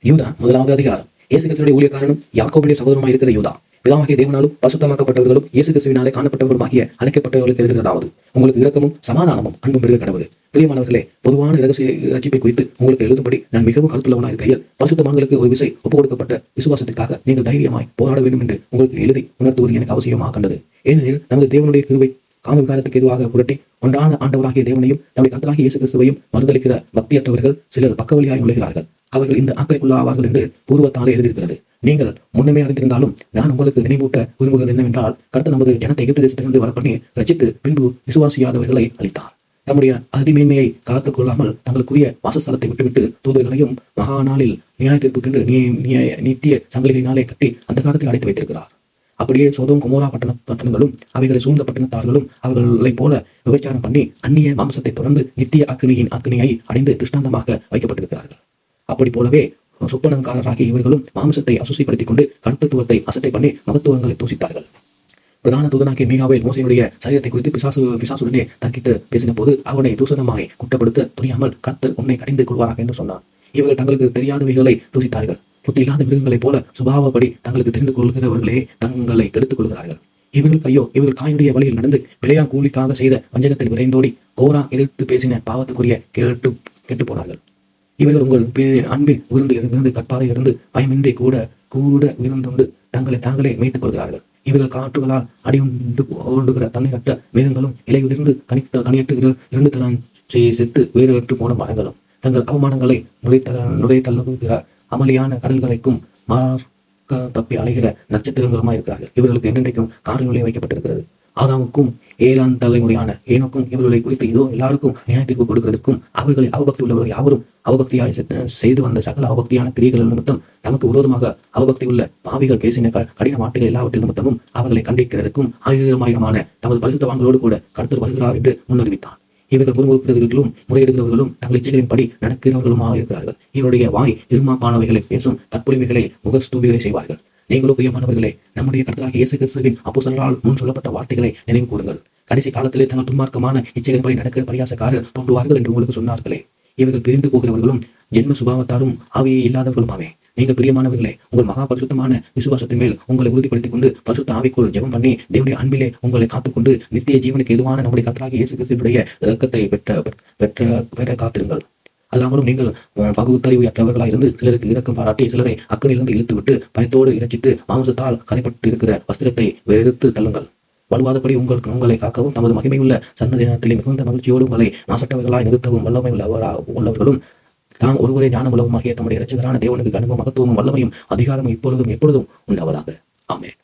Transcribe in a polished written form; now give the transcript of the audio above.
யூதா 1வது அதிகாரம். இயேசு கிறிஸ்துவினுடைய ஊழியக்காரனும் யாக்கோபுடைய சகோதரனுமாய் இருக்கிற யூதா, பிதாவாகிய தேவனாலும் பரிசுத்தமாக்கப்பட்டவர்களும் இயேசு கிறிஸ்துவினாலே காணப்பட்டவர்களுமாகிய அழைக்கப்பட்டவர்களுக்கு எழுதுகிறதாவது, உங்களுக்கு இரக்கமும் சமாதானமும் அன்பும் பெருக கடவுது. பிரியமானவர்களே, பொதுவான இரட்சிப்பை குறித்து உங்களுக்கு எழுதும்படி நான் மிகவும் கருத்துள்ளவனாக இருக்கையில், பரிசுத்தவான்களுக்கு ஒரு விசை ஒப்புக் கொடுக்கப்பட்ட விசுவாசத்திற்காக நீங்கள் தைரியமாய் போராட வேண்டும் என்று உங்களுக்கு எழுதி உணர்த்துவது எனக்கு அவசியமாக கண்டது. ஏனெனில் நமது தேவனுடைய கிருபை காம விகாரத்துக்கு எதுவாக புரட்டி ஒன்றான ஆண்டவராகிய தேவனையும் நம்முடைய கர்த்தராகிய இயேசு கிறிஸ்துவையும் மறுதளிக்கிற பக்தியற்றவர்கள் சிலர் பக்கவழியாய் நுழைகிறார்கள். அவர்கள் இந்த ஆக்கரைக்குள்ளாவார்கள் என்று பூர்வத்தாலே எழுதியிருக்கிறது. நீங்கள் முன்னமே அறிந்திருந்தாலும் நான் உங்களுக்கு நினைவூட்ட விரும்புகிறது என்னவென்றால், கர்த்தர் நமது ஜனத்தை எகிப்து தேசத்திலிருந்து வரப்பண்ணி ரட்சித்து பின்பு விசுவாசியாதவர்களை அளித்தார். தம்முடைய அதிமேன்மையை காத்துக் கொள்ளாமல் தங்களுக்குரிய வாசஸ்தலத்தை விட்டுவிட்டு தூதர்களையும் மகா நாளில் நியாய தீர்ப்புக்கென்று நித்திய சங்கிலிகளினாலே கட்டி அந்த காலத்தில் அடைத்து வைத்திருக்கிறார். அப்படியே சோதோம் கொமோரா பட்டணங்களும் அவைகளை சூழ்ந்த பட்டணத்தார்களும் அவர்களைப் போல விபச்சாரம் பண்ணி அந்நிய மாம்சத்தை தொடர்ந்து நித்திய அக்னியை அடைந்து திருஷ்டாந்தமாக வைக்கப்பட்டிருக்கிறார்கள். அப்படி போலவே சொப்பனங்காரராகி இவர்களும் மாம்சத்தை அசுசிப்படுத்திக் கொண்டு கருத்துவத்தை அசட்டை பண்ணி மகத்துவங்களை தூசித்தார்கள். பிரதான தூதனாகிய மீகாவேல் மோசேயுடைய சரீரத்தை குறித்து பிசாசுடனே தர்க்கித்து பேசின போது அவனை தூசணமாய் குற்றப்படுத்த துணியாமல் கர்த்தர் உன்னை கடிந்து கொள்வாராக என்று சொன்னார். இவர்கள் தங்களுக்கு தெரியாதவைகளை தூசித்தார்கள். புத்தி இல்லாத மிருகங்களைப் போல சுபாவப்படி தங்களுக்கு தெரிந்து கொள்கிறவர்களே தங்களை கெடுத்துக் கொள்கிறார்கள். இவர்கள் ஐயோ, இவர்கள் காயினுடைய வழியில் நடந்து விளையா கூலிக்காக செய்த வஞ்சகத்தில் விரைந்தோடி கோரா எதிர்த்து பேசின பாவத்துக்குரிய கெட்டு போனார்கள். இவர்கள் உங்கள் அன்பின் விருந்திலிருந்து கற்பாறையிலிருந்து பயமின்றி கூட விருந்துண்டு தங்களை தாங்களே மேய்த்துக் கொள்கிறார்கள். இவர்கள் காற்றுகளால் அடியுண்டு ஓடுகிற தண்ணீரற்ற மேகங்களும் இலை உதிர்ந்து கனியற்று இரண்டு தரம் செத்து வேறுபட்டு போன மரங்களும் தங்கள் அவமானங்களை நுழைத்தள்ளுகிற அமளியான கடல்களைக்கும் மார்க்க தப்பி அலைகிற நட்சத்திரங்களுமாய் இருக்கிறார்கள். இவர்களுக்கு என்றென்றைக்கும் காரினுள்ளே வைக்கப்பட்டிருக்கிறது. ஆதாமுக்கும் 7ஆம் தலைமுறையான ஏனோக்கும் இவர்களை குறித்து இதோ எல்லாருக்கும் நியாய தீர்ப்பு கொடுக்கிறதுக்கும் அவர்களில் அவபக்தி உள்ளவர்கள் யாவரும் அவபக்தியாய் செய்து வந்த சகல அவபக்தியான கிரியைகள் நிமித்தம் தமக்கு விரோதமாக அவபக்தி உள்ள பாவிகள் பேசின கடின வார்த்தைகள் எல்லாவற்றின் நிமித்தமும் அவர்களை கண்டிக்கிறதுக்கும் ஆயிரமாயிரமான தமது பரிசுத்தவான்களோடு கூட கர்த்தர் வருகிறார் என்று முன்னறிவித்தார். இவர்கள் முறுமுறுக்கிறவர்களும் முறையிடுகிறவர்களும் தங்கள் இச்சைகளின்படி நடக்கிறவர்களுமாக இருக்கிறார்கள். இவருடைய வாய் இருமாப்பானவைகளை பேசும் தற்பொழிவுகளை முகஸ்தூபிகளை செய்வார்கள். நீங்களோ பிரியமானவர்களே, நம்முடைய கர்த்தராகிய இயேசு கிறிஸ்துவின் அப்போஸ்தலரால் முன் சொல்லப்பட்ட வார்த்தைகளை நினைவு கூறுங்கள். கடைசி காலத்திலே தங்கள் துன்மார்க்கமான இச்சைகளின்படி நடக்கிற பரியாசக்காரர் தோன்றுவார்கள் என்று உங்களுக்கு சொன்னார்களே. இவர்கள் பிரிந்து போகிறவர்களும் ஜென்ம சுபாவத்தாலும் ஆவியை இல்லாதவர்களுமாவே. நீங்கள் பிரியமானவர்களே, உங்கள் மகா பரிசுத்தமான விசுவாசத்தின் மேல் உங்களை உறுதிப்படுத்திக் கொண்டு பரிசுத்த ஆவிக்குள் ஜெபம் பண்ணி தேவனுடைய அன்பிலே உங்களை காத்துக்கொண்டு நித்திய ஜீவனுக்கு எதுவான நம்முடைய கர்த்தராகிய இயேசு கிறிஸ்துவினுடைய இரக்கத்தை பெற்ற காத்திருங்கள். அல்லாமலும் நீங்கள் பகுத்தறிவு அற்றவர்களாக இருந்து சிலருக்கு இரக்கம் பாராட்டி சிலரை அக்கனிலிருந்து இழுத்துவிட்டு பயத்தோடு இறைச்சித்து மாம்சத்தால் கரைப்பட்டு இருக்கிற வஸ்திரத்தை வெறுத்து தள்ளுங்கள். வலுவாதபடி உங்களை காக்கவும் தமது மகிமையுள்ள சன்னதினத்திலே மிகுந்த மகிழ்ச்சியோடு உங்களை நாசட்டவர்களாய் நிறுத்தவும் வல்லமை உள்ளவர்களும் தாம் ஒருவரே ஞானம் உலகமாகிய தம்முடைய இரட்சகரான தேவனுக்கு கனமும் மகத்துவமும் வல்லமையும் அதிகாரமும் இப்பொழுதும் எப்பொழுதும் உண்டாவதாக. ஆமென்.